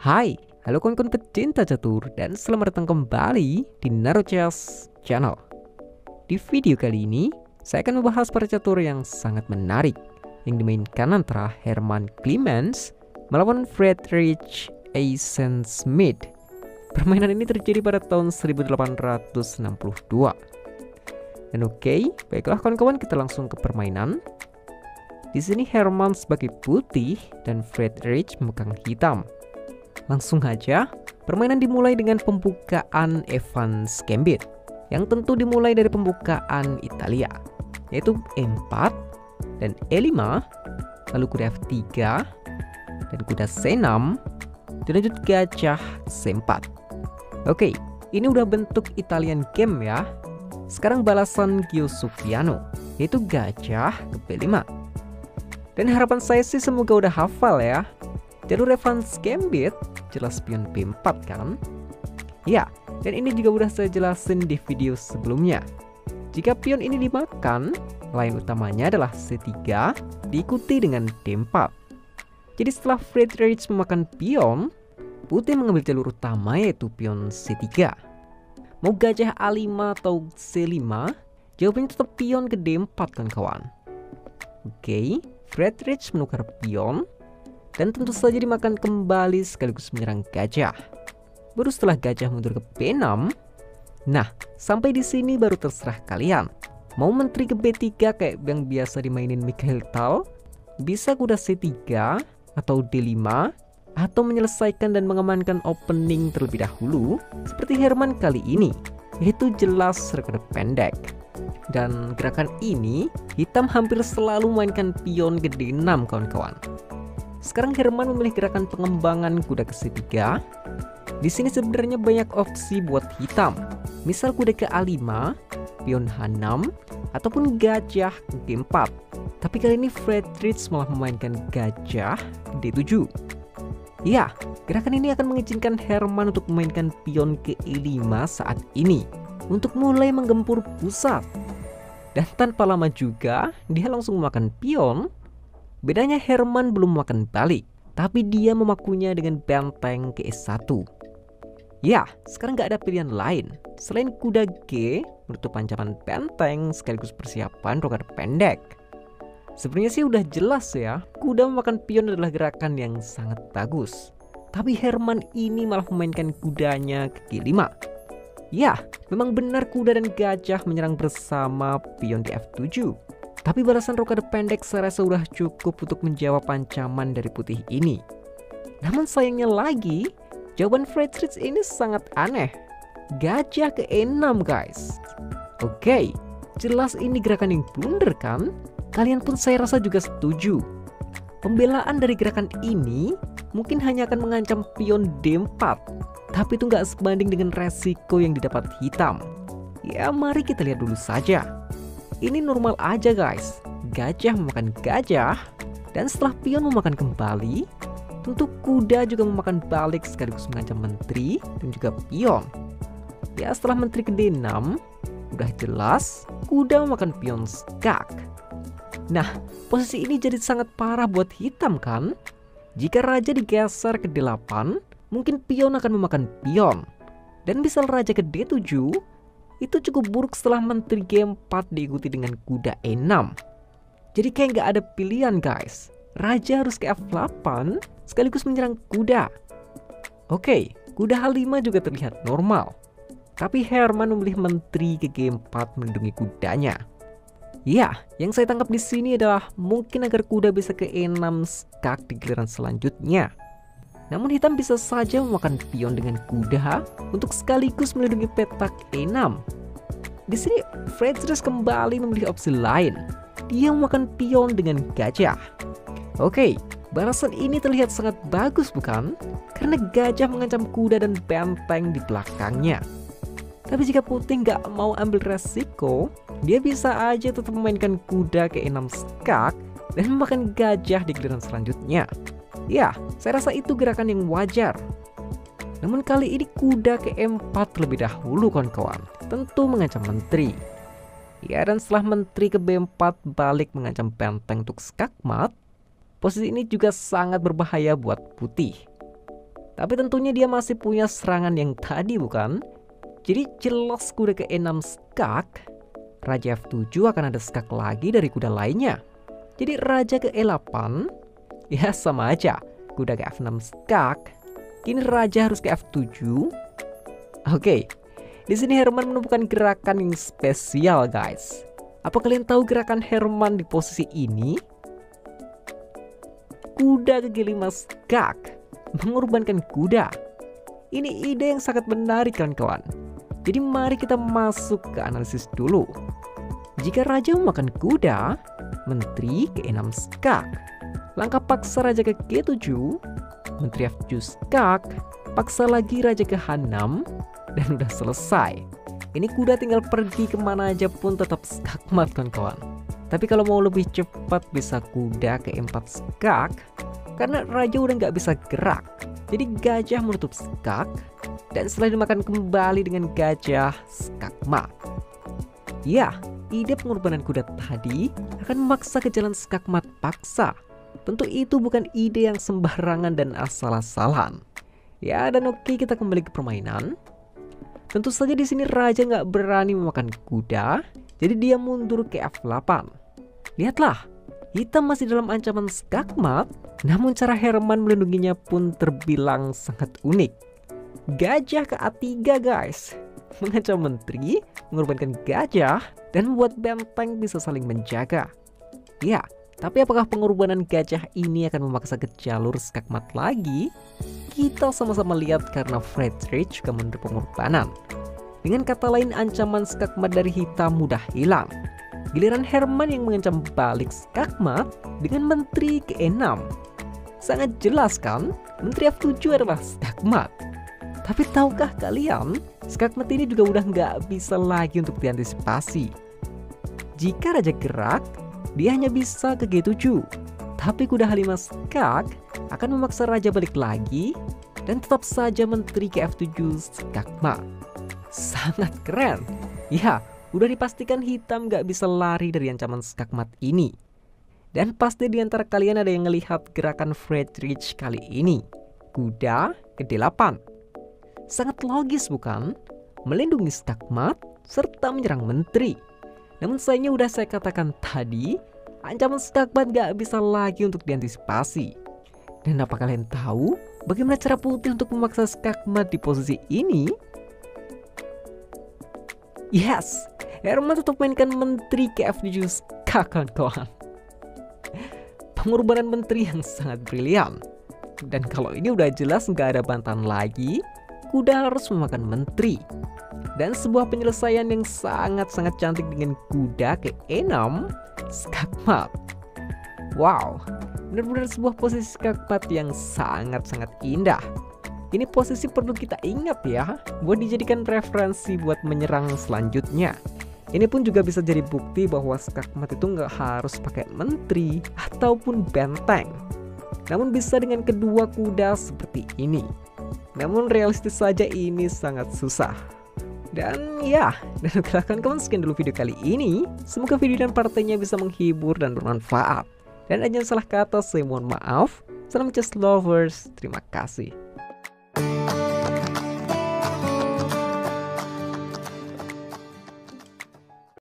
Hai, halo kawan-kawan pecinta catur dan selamat datang kembali di Naruchess Channel. Di video kali ini, saya akan membahas para catur yang sangat menarik yang dimainkan antara Herman Clemens melawan Friedrich Eisenschmidt. Permainan ini terjadi pada tahun 1862. Dan oke, baiklah kawan-kawan, kita langsung ke permainan. Di sini Herman sebagai putih dan Friedrich memegang hitam. Langsung aja, permainan dimulai dengan pembukaan Evans Gambit yang tentu dimulai dari pembukaan Italia, yaitu E4 dan E5, lalu kuda F3 dan kuda C6, dilanjut gajah C4. Oke, ini udah bentuk Italian game ya. Sekarang balasan Giosufiano, yaitu gajah ke B5. Dan harapan saya sih semoga udah hafal ya. Jalur Evans Gambit jelas pion B4 kan? Ya, dan ini juga udah saya jelasin di video sebelumnya. Jika pion ini dimakan, line utamanya adalah C3 diikuti dengan D4. Jadi setelah Friedrich memakan pion, putih mengambil jalur utama yaitu pion C3. Mau gajah A5 atau C5, jawabannya tetap pion ke D4 kan kawan. Oke, Friedrich menukar pion dan tentu saja dimakan kembali sekaligus menyerang gajah. Baru setelah gajah mundur ke B6, nah sampai di sini baru terserah kalian. Mau menteri ke B3 kayak yang biasa dimainin Mikhail Tal, bisa kuda C3 atau D5, atau menyelesaikan dan mengamankan opening terlebih dahulu seperti Herman kali ini, yaitu jelas rekode pendek. Dan gerakan ini hitam hampir selalu mainkan pion ke D6 kawan-kawan. Sekarang Herman memilih gerakan pengembangan kuda ke C3. Di sini sebenarnya banyak opsi buat hitam. Misal kuda ke A5, pion H6, ataupun gajah ke G4. Tapi kali ini Friedrich malah memainkan gajah ke D7. Ya, gerakan ini akan mengizinkan Herman untuk memainkan pion ke E5 saat ini untuk mulai menggempur pusat. Dan tanpa lama juga, dia langsung memakan pion. Bedanya Herman belum makan balik, tapi dia memakunya dengan benteng ke E1. Ya, sekarang nggak ada pilihan lain selain kuda G menutup ancaman benteng sekaligus persiapan rokade pendek. Sebenarnya sih udah jelas ya, kuda memakan pion adalah gerakan yang sangat bagus. Tapi Herman ini malah memainkan kudanya ke G5. Ya, memang benar kuda dan gajah menyerang bersama pion di F7. Tapi balasan rokade pendek saya rasa sudah cukup untuk menjawab ancaman dari putih ini. Namun sayangnya lagi, jawaban Friedrich ini sangat aneh. Gajah ke E6 guys. Oke, jelas ini gerakan yang blunder kan? Kalian pun saya rasa juga setuju. Pembelaan dari gerakan ini mungkin hanya akan mengancam pion D4. Tapi itu nggak sebanding dengan resiko yang didapat hitam. Ya mari kita lihat dulu saja. Ini normal aja guys, gajah memakan gajah, dan setelah pion memakan kembali, tentu kuda juga memakan balik sekaligus mengancam menteri dan juga pion. Ya setelah menteri ke D6, udah jelas kuda memakan pion skak. Nah, posisi ini jadi sangat parah buat hitam kan? Jika raja digeser ke D8, mungkin pion akan memakan pion. Dan misal raja ke D7, itu cukup buruk setelah menteri G4 diikuti dengan kuda E6. Jadi kayak nggak ada pilihan guys. Raja harus ke F8 sekaligus menyerang kuda. Oke, kuda H5 juga terlihat normal. Tapi Herman memilih menteri ke G4 melindungi kudanya. Ya, yang saya tangkap di sini adalah mungkin agar kuda bisa ke E6 skak di giliran selanjutnya. Namun hitam bisa saja memakan pion dengan kuda untuk sekaligus melindungi petak E6. Di sini Friedrich kembali memilih opsi lain. Dia memakan pion dengan gajah. Oke, balasan ini terlihat sangat bagus bukan? Karena gajah mengancam kuda dan benteng di belakangnya. Tapi jika putih nggak mau ambil resiko, dia bisa aja tetap memainkan kuda ke E6 skak dan memakan gajah di giliran selanjutnya. Ya, saya rasa itu gerakan yang wajar. Namun kali ini kuda ke E4 terlebih dahulu kawan-kawan, tentu mengancam menteri. Ya, dan setelah menteri ke B4 balik mengancam benteng untuk skakmat, posisi ini juga sangat berbahaya buat putih. Tapi tentunya dia masih punya serangan yang tadi bukan? Jadi jelas kuda ke-6 skak, raja F7 akan ada skak lagi dari kuda lainnya. Jadi raja ke-E8, ya sama aja, kuda ke F6 skak. Kini raja harus ke F7. Oke, di sini Herman menemukan gerakan yang spesial guys. Apa kalian tahu gerakan Herman di posisi ini? Kuda ke G5 skak, mengorbankan kuda. Ini ide yang sangat menarik kawan-kawan. Jadi mari kita masuk ke analisis dulu. Jika raja memakan kuda, menteri ke E6 skak. Langkah paksa raja ke G7, menteri F7 skak, paksa lagi raja ke H6, dan udah selesai. Ini kuda tinggal pergi kemana aja pun tetap skakmat kawan-kawan. Tapi kalau mau lebih cepat bisa kuda ke E4 skak, karena raja udah nggak bisa gerak. Jadi gajah menutup skak, dan setelah dimakan kembali dengan gajah skakmat. Ya, ide pengorbanan kuda tadi akan memaksa ke jalan skakmat paksa. Tentu itu bukan ide yang sembarangan dan asal-asalan. Ya, dan oke, kita kembali ke permainan. Tentu saja di sini raja nggak berani memakan kuda, jadi dia mundur ke F8. Lihatlah, hitam masih dalam ancaman skakmat, namun cara Herman melindunginya pun terbilang sangat unik. Gajah ke A3 guys, mengancam menteri, mengorbankan gajah, dan membuat benteng bisa saling menjaga. Ya, tapi apakah pengorbanan gajah ini akan memaksa ke jalur skakmat lagi? Kita sama-sama lihat karena Friedrich juga memberi pengorbanan. Dengan kata lain, ancaman skakmat dari hitam mudah hilang. Giliran Herman yang mengancam balik skakmat dengan menteri ke E6. Sangat jelas kan, menteri F7 adalah skakmat. Tapi tahukah kalian, skakmat ini juga udah nggak bisa lagi untuk diantisipasi. Jika raja gerak, dia hanya bisa ke G7. Tapi kuda H5 skak akan memaksa raja balik lagi, dan tetap saja menteri ke F7 skakmat. Sangat keren. Ya, udah dipastikan hitam gak bisa lari dari ancaman skakmat ini. Dan pasti di antara kalian ada yang melihat gerakan Friedrich kali ini. Kuda ke D8. Sangat logis bukan? Melindungi skakmat serta menyerang menteri. Namun sayangnya udah saya katakan tadi, ancaman skakmat gak bisa lagi untuk diantisipasi. Dan apa kalian tahu bagaimana cara putih untuk memaksa skakmat di posisi ini? Yes, Herman tetap mainkan menteri ke F7 skak kawan-kawan. Pengorbanan menteri yang sangat brilian. Dan kalau ini udah jelas nggak ada bantahan lagi, kuda harus memakan menteri. Dan sebuah penyelesaian yang sangat-sangat cantik dengan kuda ke E6 skakmat. Wow, benar-benar sebuah posisi skakmat yang sangat-sangat indah. Ini posisi perlu kita ingat ya, buat dijadikan referensi buat menyerang selanjutnya. Ini pun juga bisa jadi bukti bahwa skakmat itu nggak harus pakai menteri ataupun benteng. Namun bisa dengan kedua kuda seperti ini. Namun realistis saja ini sangat susah. Dan ya, dan kawan-kawan sekian dulu video kali ini. Semoga video dan partainya bisa menghibur dan bermanfaat. Dan jangan salah kata, saya mohon maaf. Salam chess lovers, terima kasih.